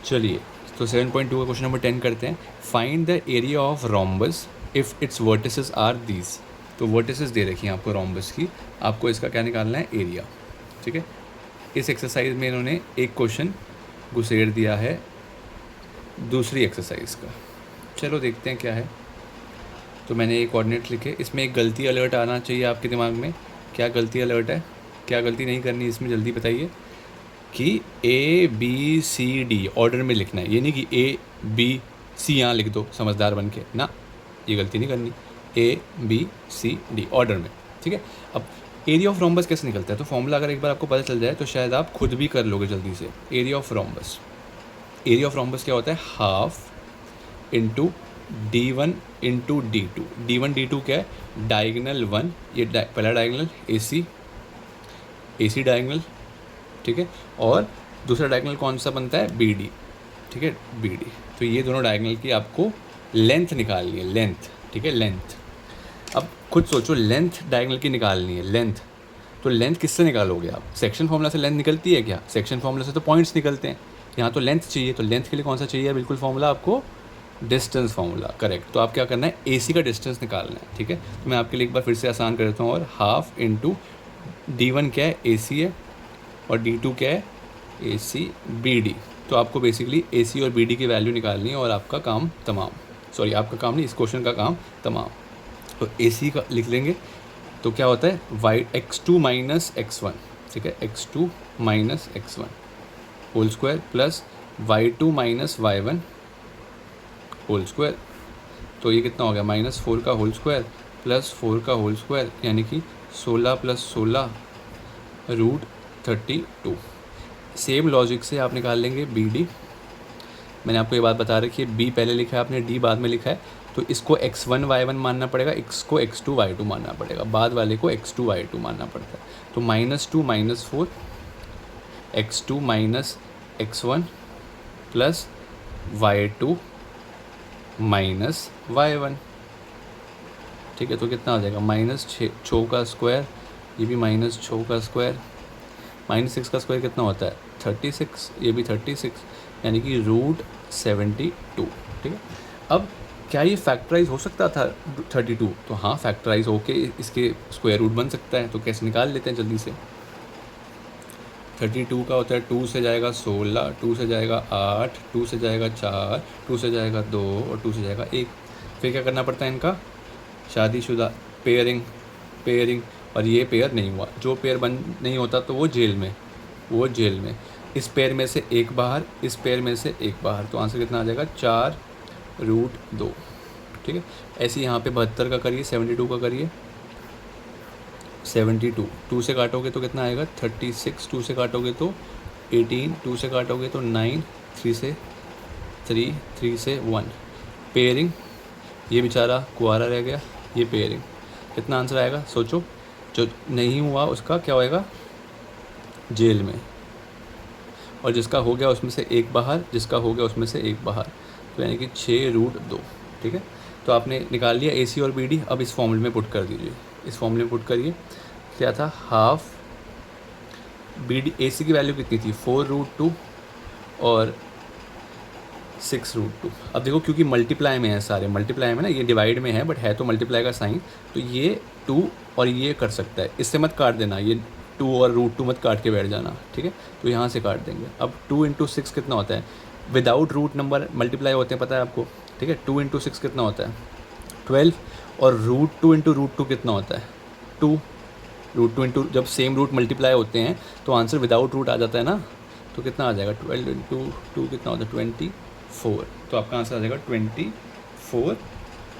चलिए, तो 7.2 का क्वेश्चन नंबर 10 करते हैं। Find the area of rhombus if its vertices are these. तो वर्टिसेस दे रखी हैं आपको रोम्बस की, आपको इसका क्या निकालना है, एरिया। ठीक है, इस एक्सरसाइज में इन्होंने एक क्वेश्चन घुसेड़ दिया है दूसरी एक्सरसाइज का। चलो देखते हैं क्या है। तो मैंने एक कोऑर्डिनेट लिखे, इसमें एक गलती अलर्ट आना चाहिए आपके दिमाग में। क्या गलती अलर्ट है, क्या गलती नहीं करनी इसमें, जल्दी बताइए। कि A B C D order में लिखना है, ये नहीं कि ए बी सी यहाँ लिख दो समझदार बन के ना, ये गलती नहीं करनी। A B C D order में, ठीक है। अब एरिया ऑफ रोम्बस कैसे निकलता है, तो फॉर्मूला अगर एक बार आपको पता चल जाए तो शायद आप खुद भी कर लोगे जल्दी से। Area of rhombus, area of rhombus क्या होता है, half into D1 into D2। D1 D2 क्या है, डायगनल 1, ये पहला डायगनल AC डायगनल, ठीक है। और दूसरा डायगनल कौन सा बनता है, BD, ठीक है, BD। तो ये दोनों डायगनल की आपको लेंथ निकालनी है, लेंथ, ठीक है, लेंथ। अब खुद सोचो, लेंथ डायगनल की निकालनी है, लेंथ। तो लेंथ किससे निकालोगे आप, सेक्शन फॉर्मूला से लेंथ निकलती है क्या, सेक्शन फॉर्मूला से तो पॉइंट्स निकलते हैं। यहाँ तो लेंथ चाहिए, तो लेंथ के लिए कौन सा चाहिए बिल्कुल फॉर्मूला आपको, डिस्टेंस फार्मूला, करेक्ट। तो आप क्या करना है, AC का डिस्टेंस निकालना है, ठीक है। तो मैं आपके लिए एक बार फिर से आसान कर देता हूँ, और हाफ इंटू D1 क्या है, AC है, और D2 क्या है, AC BD। तो आपको बेसिकली AC और BD की वैल्यू निकालनी है और आपका काम तमाम। सॉरी, आपका काम नहीं, इस क्वेश्चन का काम तमाम। तो AC का लिख लेंगे, तो क्या होता है, x2 माइनस x1, ठीक है, x2 minus x1 whole square plus y2 minus y1 whole square. तो ये कितना हो गया, -4 का होल स्क्वायर प्लस 4 का होल स्क्वायर, यानी कि 16 प्लस 16 रूट 32। सेम लॉजिक से आप निकाल लेंगे BD। मैंने आपको ये बात बता रखी है, B पहले लिखा है आपने, D बाद में लिखा है, तो इसको x1 y1 मानना पड़ेगा, इसको x2 y2 मानना पड़ेगा, बाद वाले को x2 y2 मानना पड़ता है। तो -2 -4 x2 minus x1 plus y2 minus y1, ठीक है। तो कितना आ जाएगा, -6 का स्क्वायर, ये भी -6 का स्क्वायर, -6 का स्क्वायर कितना होता है, 36, ये भी 36, यानी कि रूट 72, ठीक है। अब क्या ये फैक्टराइज हो सकता था 32, तो हाँ फैक्टराइज होके इसके स्क्वायर रूट बन सकता है। तो कैसे निकाल लेते हैं जल्दी से। 32 का होता है, 2 से जाएगा 16, 2 से जाएगा 8, 2 से जाएगा 4, 2 से जाएगा 2 और 2 से जाएगा 1। फिर क्या करना पड़ता है इनका, शादीशुदा, पेयरिंग, पेयरिंग, और ये पेयर नहीं हुआ, जो पेयर बन नहीं होता तो वो जेल में, वो जेल में। इस पेयर में से एक बाहर, इस पेयर में से एक बाहर, तो आंसर कितना आ जाएगा, 4 रूट 2, ठीक है। ऐसे यहाँ पे 72 का करिए, 72 का करिए, 72, 2 से काटोगे तो कितना आएगा, 36, 2 से काटोगे तो 18, 2 से काटोगे तो 9, 3 से 3, 3 से 1। पेयरिंग, ये बेचारा कुआरा रह गया, ये पेयरिंग, कितना आंसर आएगा सोचो, जो नहीं हुआ उसका क्या होएगा, जेल में, और जिसका हो गया उसमें से एक बाहर, जिसका हो गया उसमें से एक बाहर, तो यानी कि 6 रूट 2, ठीक है। तो आपने निकाल लिया AC और BD। अब इस फॉर्मूले में पुट कर दीजिए, इस फॉर्मूले में पुट करिए। क्या था, हाफ BD, AC की वैल्यू कितनी थी, 4 रूट 2 और 6 रूट 2। अब देखो क्योंकि मल्टीप्लाई में है, सारे मल्टीप्लाई में ना, ये डिवाइड में है बट है तो मल्टीप्लाई का साइन, तो ये 2 और ये कर सकता है, इससे मत काट देना, ये 2 और रूट 2 मत काट के बैठ जाना, ठीक है। तो यहाँ से काट देंगे। अब 2 इंटू 6 कितना होता है, विदाउट रूट नंबर मल्टीप्लाई होते हैं, पता है आपको, ठीक है। 2 इंटू 6 कितना होता है, 12, और रूट 2 इंटू रूट 2 कितना होता है, 2। रूट 2 इंटू, जब सेम रूट मल्टीप्लाई होते हैं तो आंसर विदाउट रूट आ जाता है ना, तो कितना आ जाएगा, 12 इंटू 2 कितना होता है, 24। तो आपका आंसर आ जाएगा 24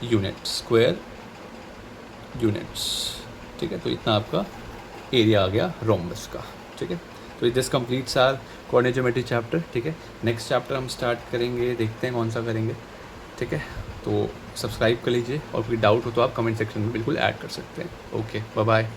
यूनिट्स, स्क्वायर यूनिट्स, ठीक है। तो इतना आपका एरिया आ गया रोम्बस का, ठीक है। तो this completes our coordinate geometry chapter, ठीक है। नेक्स्ट चैप्टर हम स्टार्ट करेंगे, देखते हैं कौन सा करेंगे, ठीक है। तो सब्सक्राइब कर लीजिए, और कोई डाउट हो तो आप कमेंट सेक्शन में बिल्कुल ऐड कर सकते हैं। Okay, bye bye.